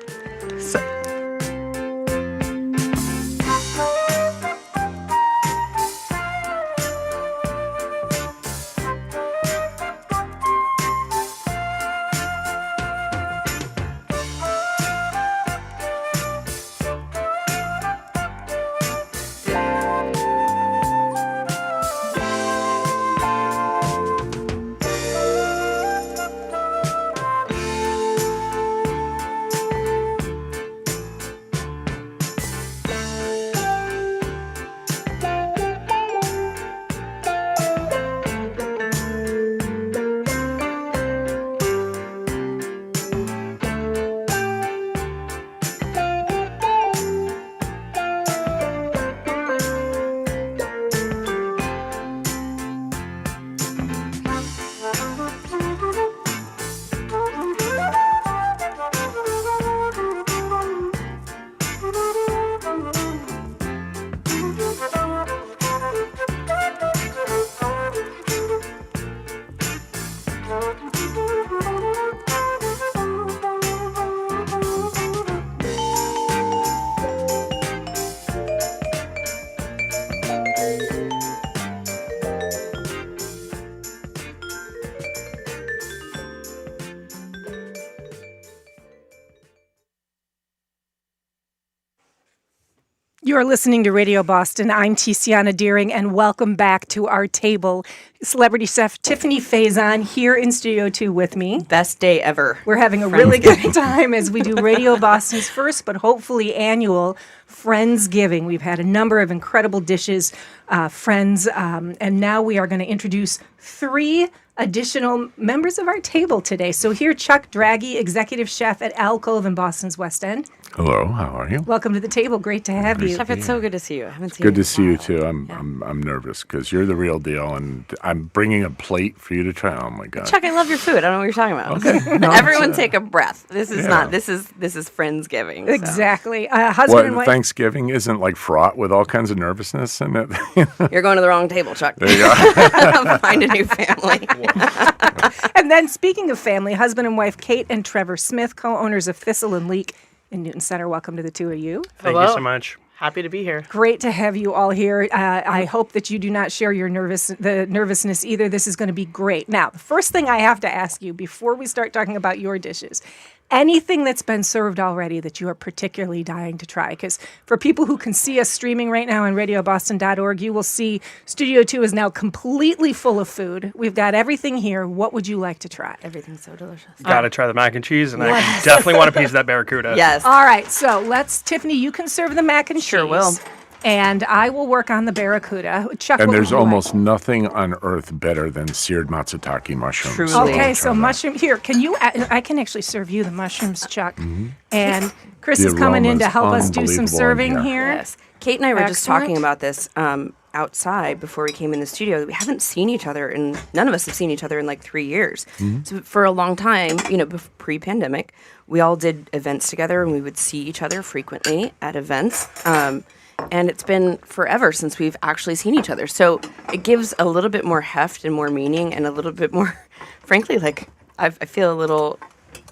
You're listening to Radio Boston. I'm Tiziana Deering, and welcome back to our table. Celebrity chef Tiffany Faison here in Studio 2 with me. Best day ever. We're having a really good time as we do Radio Boston's first, but hopefully annual Friendsgiving. We've had a number of incredible dishes, friends, and now we are going to introduce 3 additional members of our table today. So here, Chuck Draghi, executive chef at Alcove in Boston's West End. Hello, how are you? Welcome to the table. Great to have you. Chef, it's so good to see you. I haven't seen Good you to see you in a too. while. I'm nervous because you're the real deal, and I'm bringing a plate for you to try. Oh my god! Chuck, I love your food. I don't know what you're talking about. Okay. No, Everyone it's, take a breath. This is yeah. not. This is Friendsgiving. So. Exactly. Husband and What wife. Thanksgiving isn't like fraught with all kinds of nervousness in it. You're going to the wrong table, Chuck. There you go. Find a new family. And then, speaking of family, husband and wife Kate and Trevor Smith, co-owners of Thistle and Leek in Newton Center. Welcome to the two of you. Thank you so much. Happy to be here. Great to have you all here. I hope that you do not share your nervousness either. This is going to be great. Now, the first thing I have to ask you before we start talking about your dishes, anything that's been served already that you are particularly dying to try? Because for people who can see us streaming right now on radioboston.org, you will see Studio 2 is now completely full of food. We've got everything here. What would you like to try? Everything's so delicious. Got to try the mac and cheese, and I definitely want a piece of that barracuda. Yes. All right, so Tiffany, you can serve the mac and cheese. Sure will. And I will work on the barracuda. Chuck, And what there's would you like? almost nothing on earth better than seared matsutake mushrooms. Truly. Okay, so try that. mushroom here. Can you? I can actually serve you the mushrooms, Chuck. And Chris The is coming in to aroma's help us do some unbelievable in serving here. here. Yes. Kate and I were just Excellent. talking about this outside before we came in the studio. We haven't seen each other, and none of us have seen each other in like 3 years. So for a long time, pre-pandemic, we all did events together, and we would see each other frequently at events. and it's been forever since we've actually seen each other. So it gives a little bit more heft and more meaning, and a little bit more, frankly, like I feel a little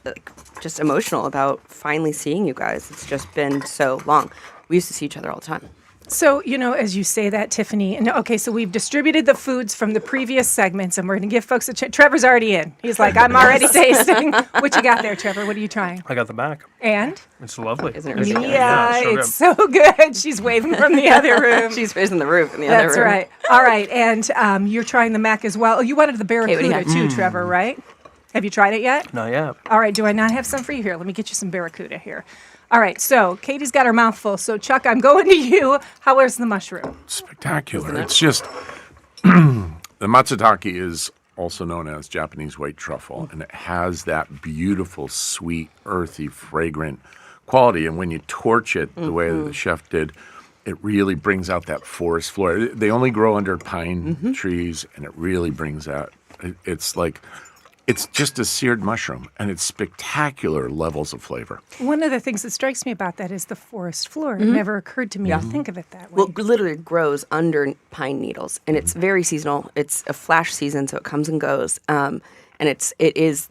like, just emotional about finally seeing you guys. It's just been so long. We used to see each other all the time. So, as you say that, Tiffany, and okay, so we've distributed the foods from the previous segments, and we're going to give folks a chance. Trevor's already in. He's like, I'm already tasting. What you got there, Trevor? What are you trying? I got the back. And? It's lovely. Isn't it ridiculous? Yeah, so it's so good. She's waving from the other room. She's raising the roof in the other room. That's right. All right, and you're trying the mac as well. Oh, you wanted the what do you barracuda have? too, Trevor, right? Have you tried it yet? Not yet. All right, do I not have some for you here? Let me get you some barracuda here. All right, so Katie's got her mouth full. So, Chuck, I'm going to you. How is the mushroom? Spectacular. It's just the matsutake is also known as Japanese white truffle, and it has that beautiful, sweet, earthy, fragrant quality. And when you torch it the way that the chef did, it really brings out that forest floor. They only grow under pine trees, and it really brings out. It's just a seared mushroom, and it's spectacular levels of flavor. One of the things that strikes me about that is the forest floor. It never occurred to me to think of it that way. Well, it literally grows under pine needles, and it's very seasonal. It's a flash season, so it comes and goes. And it is,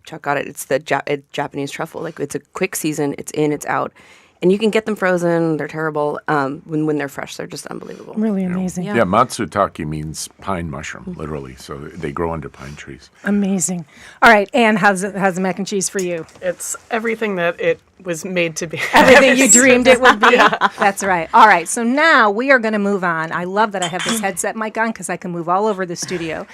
Chuck got it. It's the Japanese truffle. Like it's a quick season. It's in, it's out, and you can get them frozen. They're terrible. When they're fresh, they're just unbelievable. Really amazing. Yeah. Yeah, matsutake means pine mushroom, literally. So they grow under pine trees. Amazing. All right, Anne, how's the mac and cheese for you? It's everything that it was made to be. Everything you dreamed it would be. That's right. All right. So now we are going to move on. I love that I have this headset mic on because I can move all over the studio.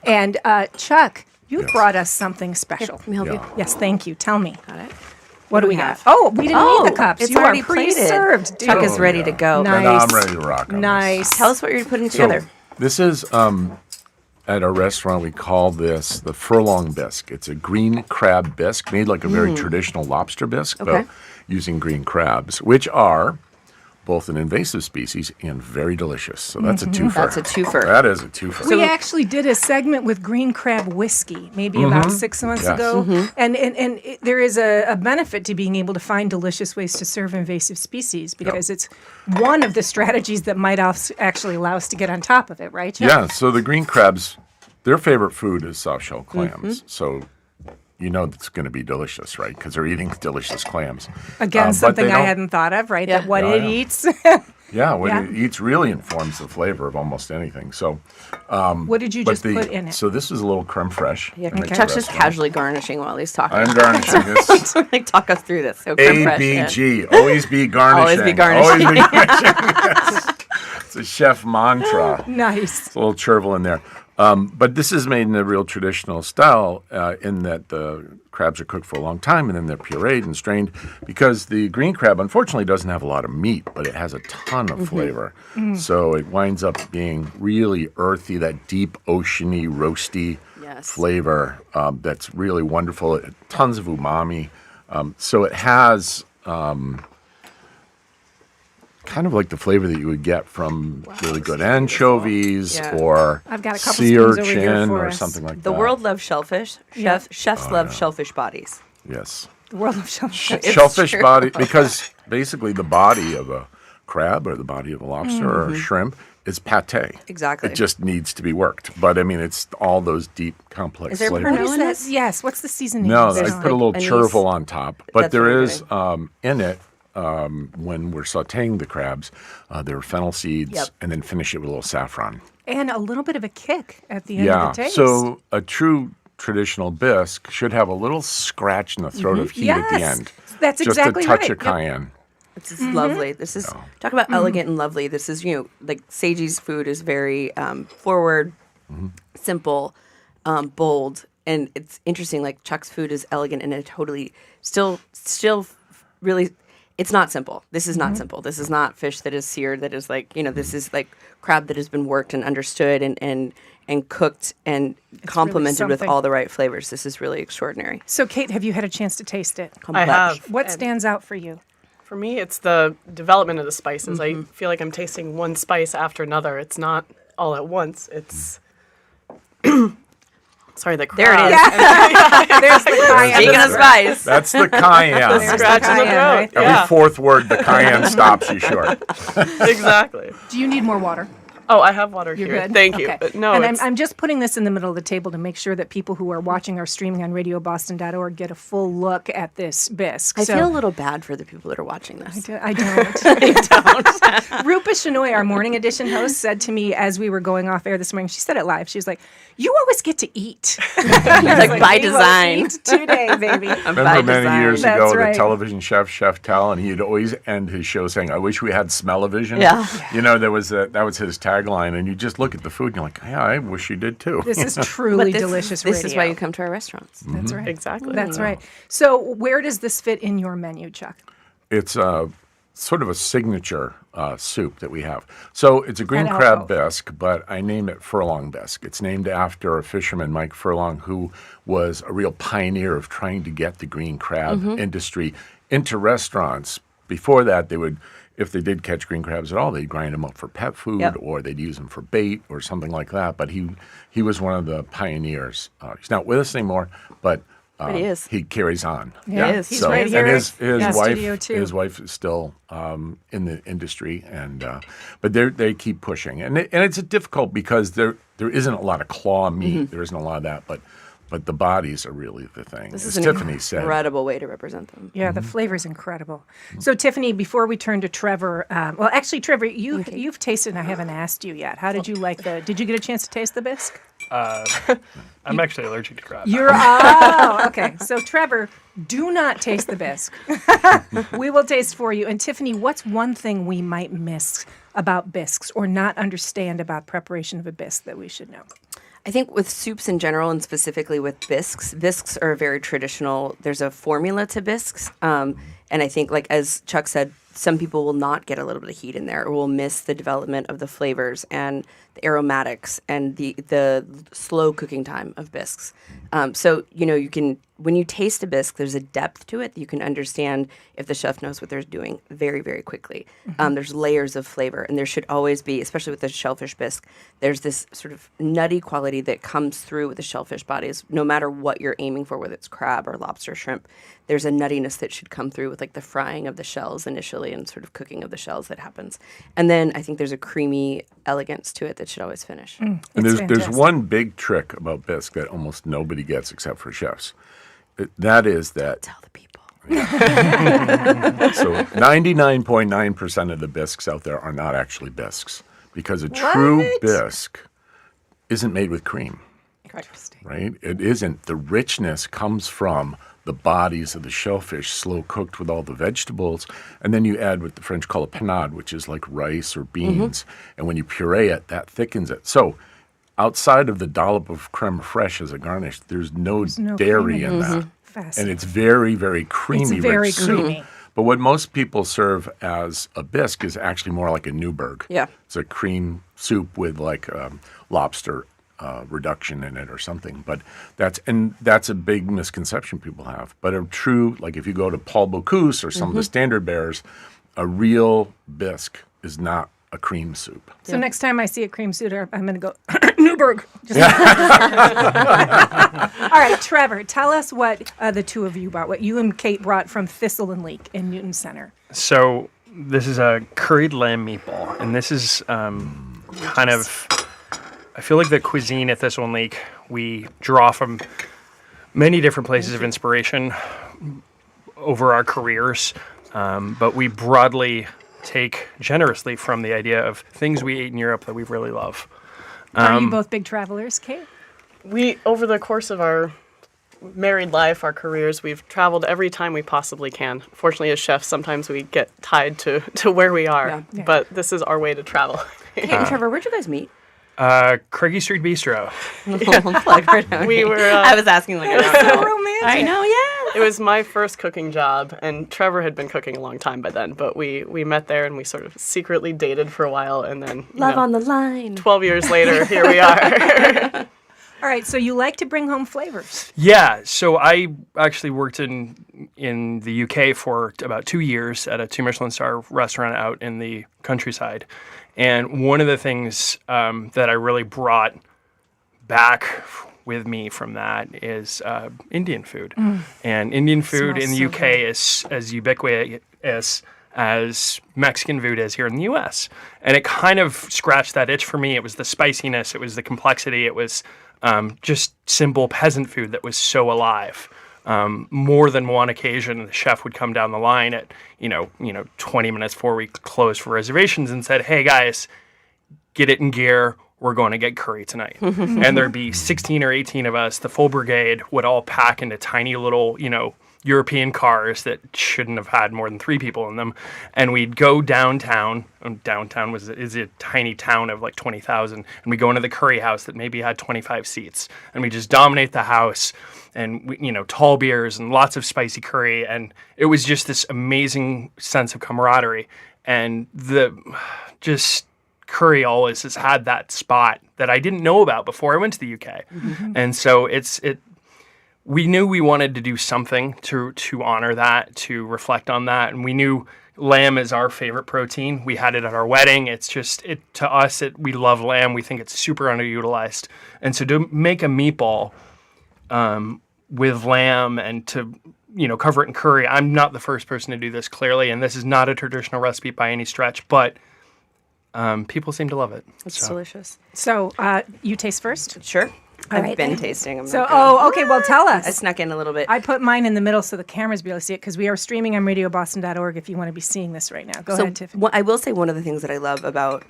And Chuck, you brought us something special. Let me help you. Yes, thank you. Tell me. Got it. What do we have? have? Oh, we didn't need the cups. It's You already are pre-served. Chuck is Oh, ready yeah. to go. Nice. Now I'm ready to rock on Nice. Tell us what you're putting this. together. So this is, at our restaurant, we call this the furlong bisque. It's a green crab bisque made like a very traditional lobster bisque, Okay. but using green crabs, which are both an invasive species and very delicious. So that's a twofer. That's a twofer. That is a twofer. We actually did a segment with green crab whiskey maybe about 6 months Yes. ago. And there is a benefit to being able to find delicious ways to serve invasive species because it's one of the strategies that might actually allow us to get on top of it, right, Chuck? Yeah, so the green crabs, their favorite food is soft shell clams. So you know it's going to be delicious, right? Because they're eating delicious clams. Again, But something they I don't- hadn't thought of, right? Yeah. That what Yeah, it yeah. eats. Yeah, what Yeah. it eats really informs the flavor of almost anything. So, What did you but just put in it? So this is a little creme fraiche. Yeah, I make Chuck's the just restaurant. casually garnishing while he's talking. I'm garnishing this. Like, talk us through this. So creme fraiche, yeah. ABG. Always be garnishing. Always be garnishing. Always be garnishing. Yes. It's a chef mantra. Nice. It's a little chervil in there. But this is made in a real traditional style in that the crabs are cooked for a long time and then they're pureed and strained because the green crab, unfortunately, doesn't have a lot of meat, but it has a ton of flavor. So it winds up being really earthy, that deep, oceany, roasty Yes. flavor that's really wonderful. Tons of umami. So it has kind of like the flavor that you would get from really good anchovies Yeah. or I've got a couple sea spoons over here urchin for or us. something like The that. world loves shellfish. Chefs love shellfish bodies. Yes. The world of shellfish. It's Shellfish true. body, because basically the body of a crab or the body of a lobster or a shrimp is pate. Exactly. It just needs to be worked. But I mean, it's all those deep, complex Is there flavors. What Pernod is in that? this? Yes. What's the seasoning? No, There's I put a little anise. chervil on top, but That's there what I'm is in it when we're sautéing the crabs, there are fennel seeds, Yep. and then finish it with a little saffron. And a little bit of a kick at the end Yeah, of the taste. so a true traditional bisque should have a little scratch in the throat of heat at the Yes, end. that's just exactly a touch right. of Yep. cayenne. This is lovely. This is talk about elegant and lovely. This is like Seiji's food is very forward, simple, bold, and it's interesting. Like Chuck's food is elegant and it totally still really. It's not simple. This is not simple. This is not fish that is seared. That is like this is like crab that has been worked and understood and cooked and complemented with something. all the right flavors. This is really extraordinary. So, Kate, have you had a chance to taste it? I Complex. have. What And stands out for you? For me, it's the development of the spices. I feel like I'm tasting one spice after another. It's not all at once. It's Sorry, the There it crowd. is. There's the cayenne. Speaking of spice. That's the cayenne. There's the Scratch in the cayenne, throat. right? Every Yeah, fourth word, the cayenne stops you short. exactly. Do you need more water? Oh, I have water You're here. good? Thank you. Okay. But no, and it's, I'm just putting this in the middle of the table to make sure that people who are watching or streaming on radioboston.org get a full look at this bisque. I So- feel a little bad for the people that are watching this. I don't. Rupa Shenoy, our morning edition host, said to me as we were going off air this morning, she said it live, she was like, you always get to eat. Like by "We will design. eat today, baby. Remember many years That's ago, right. the television chef, Chef Tal, and he'd always end his show saying, I wish we had smell-o-vision. Yeah. You know, that was his tagline, and you just look at the food and you're like, yeah, I wish you did too. This is truly This- delicious This radio. is why you come to our restaurants. That's right. exactly. That's right. So where does this fit in your menu, Chuck? It's sort of a signature soup that we have. So it's a green At crab Alcove. bisque, but I name it furlong bisque. It's named after a fisherman, Mike Furlong, who was a real pioneer of trying to get the green crab industry into restaurants. Before that, they would, if they did catch green crabs at all, they'd grind them up for pet food Yep. or they'd use them for bait or something like that. But he was one of the pioneers. He's not with us anymore, but he is. He carries on. Yeah, is. he's So, right here and his in the wife, studio, too. his wife is still in the industry, and but they keep pushing, and it's difficult because there isn't a lot of claw meat, there isn't a lot of that, but the bodies are really the thing. This As is an Tiffany said. incredible way to represent them. Yeah, the flavor's incredible. So, Tiffany, before we turn to Trevor, well, actually, Trevor, you've tasted, and I haven't asked you yet. How did you like did you get a chance to taste the bisque? I'm actually allergic to crab. Okay. So, Trevor, do not taste the bisque. We will taste for you. And, Tiffany, what's one thing we might miss about bisques or not understand about preparation of a bisque that we should know? I think with soups in general and specifically with bisques are very traditional. There's a formula to bisques. And I think, like as Chuck said, some people will not get a little bit of heat in there or will miss the development of the flavors and the aromatics and the slow cooking time of bisques. So, you can, when you taste a bisque, there's a depth to it that you can understand if the chef knows what they're doing very, very quickly. There's layers of flavor, and there should always be, especially with the shellfish bisque, there's this sort of nutty quality that comes through with the shellfish bodies, no matter what you're aiming for, whether it's crab or lobster, shrimp. There's a nuttiness that should come through with like the frying of the shells initially and sort of cooking of the shells that happens. And then I think there's a creamy elegance to it that should always finish. And It's there's fantastic. one big trick about bisque that almost nobody gets except for chefs. That is that Tell the people. so 99.9% of the bisques out there are not actually bisques because a true bisque isn't made with cream. Interesting. Right? It isn't. The richness comes from the bodies of the shellfish, slow cooked with all the vegetables, and then you add what the French call a panade, which is like rice or beans, and when you puree it, that thickens it. So outside of the dollop of creme fraiche as a garnish, there's no dairy cream in that. Fascinating. And it's very, very creamy, It's very rich soup. creamy. But what most people serve as a bisque is actually more like a Newburg. Yeah. It's a cream soup with like lobster reduction in it or something. But that's a big misconception people have. But a true, like if you go to Paul Bocuse or some of the standard bearers, a real bisque is not a cream soup. So next time I see a cream soup, I'm going to go, Newburg. Just All right, Trevor, tell us what the two of you brought, what you and Kate brought from Thistle and Leek in Newton Center. So this is a curried lamb meatball, and this is kind of, I feel like the cuisine at Thistle and Leek, we draw from many different places of inspiration over our careers, but we broadly take generously from the idea of things we ate in Europe that we really love. Are you both big travelers, Kate? We, over the course of our married life, our careers, we've traveled every time we possibly can. Fortunately, as chefs, sometimes we get tied to where we are, Yeah. but this is our way to travel. Kate and Trevor, where'd you guys meet? Craigie Street Bistro. Plug right down. We were, I was asking like, I don't know. Romantic. I know, yeah. It was my first cooking job, and Trevor had been cooking a long time by then, but we met there and we sort of secretly dated for a while, and then Love on the line. 12 years later, here we are. All right, so you like to bring home flavors. Yeah, so I actually worked in the UK for about 2 years at a 2 Michelin star restaurant out in the countryside. And one of the things that I really brought back with me from that is Indian food. And Indian food in the UK is as ubiquitous as Mexican food is here in the US. And it kind of scratched that itch for me. It was the spiciness, it was the complexity, it was just simple peasant food that was so alive. More than one occasion, the chef would come down the line at 20 minutes before we closed for reservations and said, "Hey guys, get it in gear. We're going to get curry tonight." And there'd be 16 or 18 of us. The full brigade would all pack into tiny little, European cars that shouldn't have had more than 3 people in them, and we'd go downtown. Downtown is a tiny town of like 20,000, and we go into the curry house that maybe had 25 seats, and we just dominate the house, and tall beers and lots of spicy curry, and it was just this amazing sense of camaraderie, and curry always has had that spot that I didn't know about before I went to the UK, and so we knew we wanted to do something to honor that, to reflect on that, and we knew lamb is our favorite protein. We had it at our wedding. It's just to us. We love lamb. We think it's super underutilized, and so to make a meatball with lamb and to cover it in curry. I'm not the first person to do this, clearly, and this is not a traditional recipe by any stretch, but people seem to love it. It's delicious. So you taste first? Sure. All I've right, been then. tasting them. Okay, well, tell us. I snuck in a little bit. I put mine in the middle so the cameras be able to see it because we are streaming on radioboston.org if you want to be seeing this right now. Go ahead, Tiffany. I will say one of the things that I love about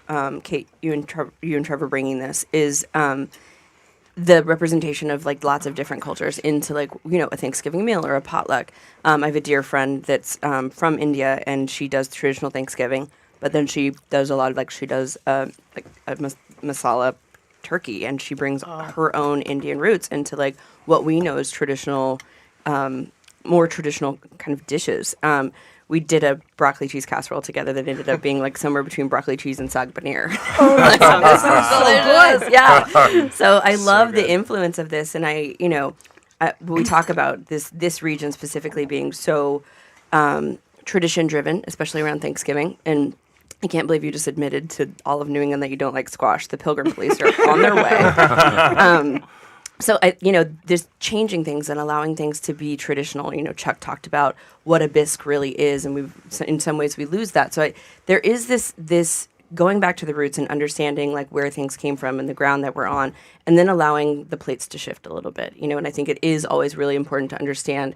Kate, you and Trevor bringing this is the representation of like lots of different cultures into like a Thanksgiving meal or a potluck. I have a dear friend that's from India, and she does traditional Thanksgiving, but then she does a lot of masala turkey, and she brings her own Indian roots into like what we know as traditional, more traditional kind of dishes. We did a broccoli cheese casserole together that ended up being like somewhere between broccoli cheese and saag paneer. That sounds so good. Yeah. So I love the influence of this, and we talk about this region specifically being so tradition driven, especially around Thanksgiving, and I can't believe you just admitted to all of New England that you don't like squash. The Pilgrim Police are on their way. So, there's changing things and allowing things to be traditional. Chuck talked about what a bisque really is, and in some ways we lose that. So there is this going back to the roots and understanding like where things came from and the ground that we're on, and then allowing the plates to shift a little bit. And I think it is always really important to understand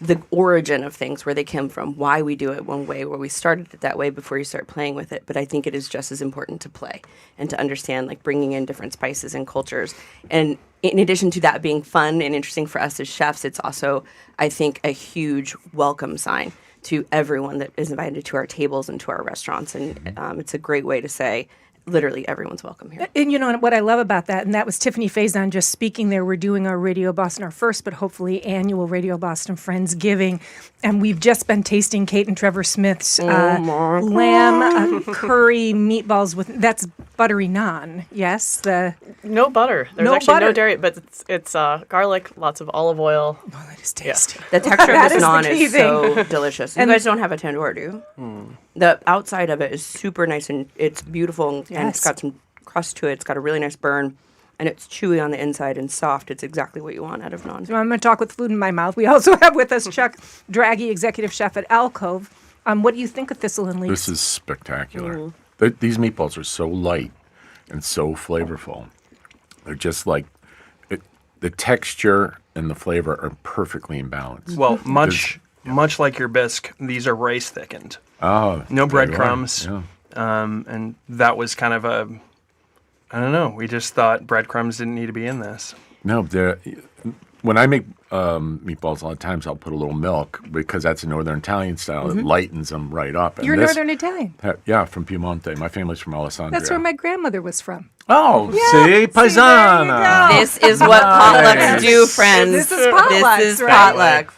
the origin of things, where they come from, why we do it one way, where we started it that way before you start playing with it. But I think it is just as important to play and to understand like bringing in different spices and cultures. And in addition to that being fun and interesting for us as chefs, it's also, I think, a huge welcome sign to everyone that is invited to our tables and to our restaurants. And it's a great way to say, literally everyone's welcome here. And what I love about that, and that was Tiffany Faison just speaking there. We're doing our Radio Boston, our first, but hopefully annual Radio Boston Friendsgiving. And we've just been tasting Kate and Trevor Smith's lamb curry meatballs that's buttery naan. Yes? No butter. There's No actually butter. no dairy, but it's garlic, lots of olive oil. Oh, that is tasty. The texture of That this is the naan key is so delicious. You And- guys don't have a tandoor, do you? The outside of it is super nice, and it's beautiful, and it's got some crust to it. It's got a really nice burn, and it's chewy on the inside and soft. It's exactly what you want out of naan. So I'm going to talk with food in my mouth. We also have with us Chuck Draghi, executive chef at Alcove. What do you think of Thistle and Leaf? This is spectacular. These meatballs are so light and so flavorful. They're just like the texture and the flavor are perfectly in balance. Well, much like your bisque, these are rice thickened. Oh, No there you are. breadcrumbs. Yeah. And that was kind of I don't know. We just thought breadcrumbs didn't need to be in this. No, when I make meatballs, a lot of times I'll put a little milk because that's a Northern Italian style. It lightens them right up. And You're this- Northern Italian. Yeah, from Piemonte. My family's from Alessandria. That's where my grandmother was from. Oh, Yeah, see, see, there paisana. you go. This is what potlucks do, friends. This is potlucks, This is right? potluck.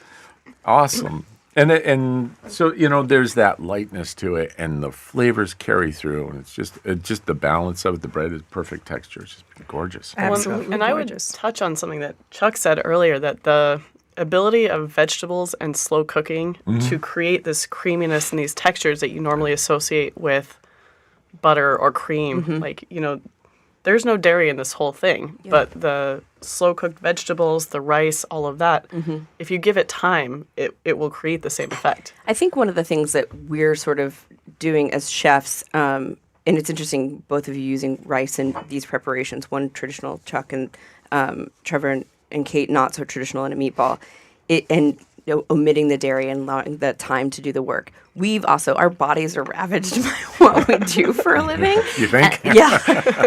Awesome. And so there's that lightness to it, and the flavors carry through, and it's just the balance of it. The bread is perfect texture. It's just gorgeous. Absolutely And I would gorgeous. touch on something that Chuck said earlier, that the ability of vegetables and slow cooking to create this creaminess and these textures that you normally associate with butter or cream, like, there's no dairy in this whole thing, but the slow cooked vegetables, the rice, all of that, if you give it time, it will create the same effect. I think one of the things that we're sort of doing as chefs, and it's interesting, both of you using rice in these preparations, one traditional, Chuck and Trevor and Kate, not so traditional in a meatball, and omitting the dairy and allowing the time to do the work. We've also, our bodies are ravaged by what we do for a living. You think? Yeah.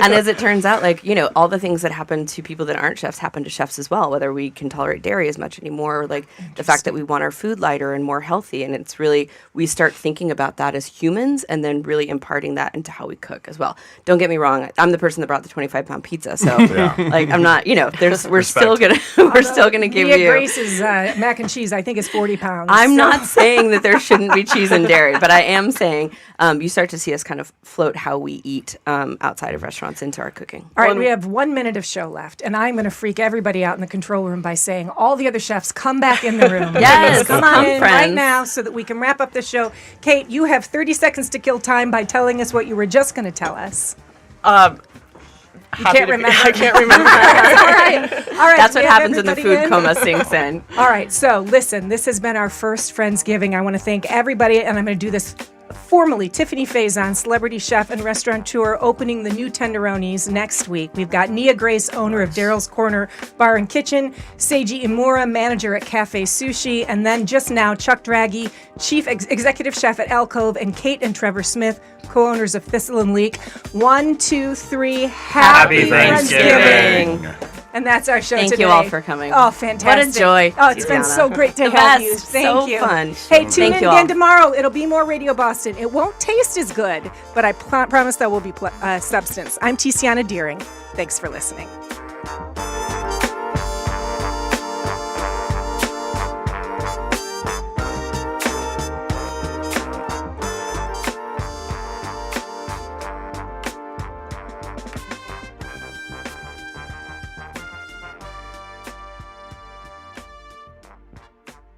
And as it turns out, like, all the things that happen to people that aren't chefs happen to chefs as well, whether we can tolerate dairy as much anymore, or like the fact that we want our food lighter and more healthy. And it's really, we start thinking about that as humans and then really imparting that into how we cook as well. Don't get me wrong. I'm the person that brought the 25-pound pizza. So like, I'm not, we're still going to give Mia you. Grace's mac and cheese, I think, is 40 pounds. I'm not saying that there shouldn't be cheese and dairy, but I am saying you start to see us kind of float how we eat outside of restaurants into our cooking. All right, we have 1 minute of show left, and I'm going to freak everybody out in the control room by saying all the other chefs come back in the room. Yes, come on in right friends. now so that we can wrap up the show. Kate, you have 30 seconds to kill time by telling us what you were just going to tell us. You can't remember. I can't remember. All right. That's we what have happens when the everybody food in. coma sinks in. All right, so listen, this has been our first Friendsgiving. I want to thank everybody, and I'm going to do this formally. Tiffany Faison, celebrity chef and restaurateur, opening the new Tenderonis next week. We've got Nia Grace, owner of Daryl's Corner Bar and Kitchen, Seiji Imura, manager at Cafe Sushi, and then just now, Chuck Draghi, chief executive chef at Alcove, and Kate and Trevor Smith, co-owners of Thistle and Leek. 1, 2, 3, happy Thanksgiving. And that's our show Thank today. you all for coming. Oh, fantastic. What a joy, Oh, it's been Susanna. so great to The have best. you. Thank So you. fun. Hey, tune Thank in you again all. tomorrow. It'll be more Radio Boston. It won't taste as good, but I promise there will be substance. I'm Tiziana Deering. Thanks for listening.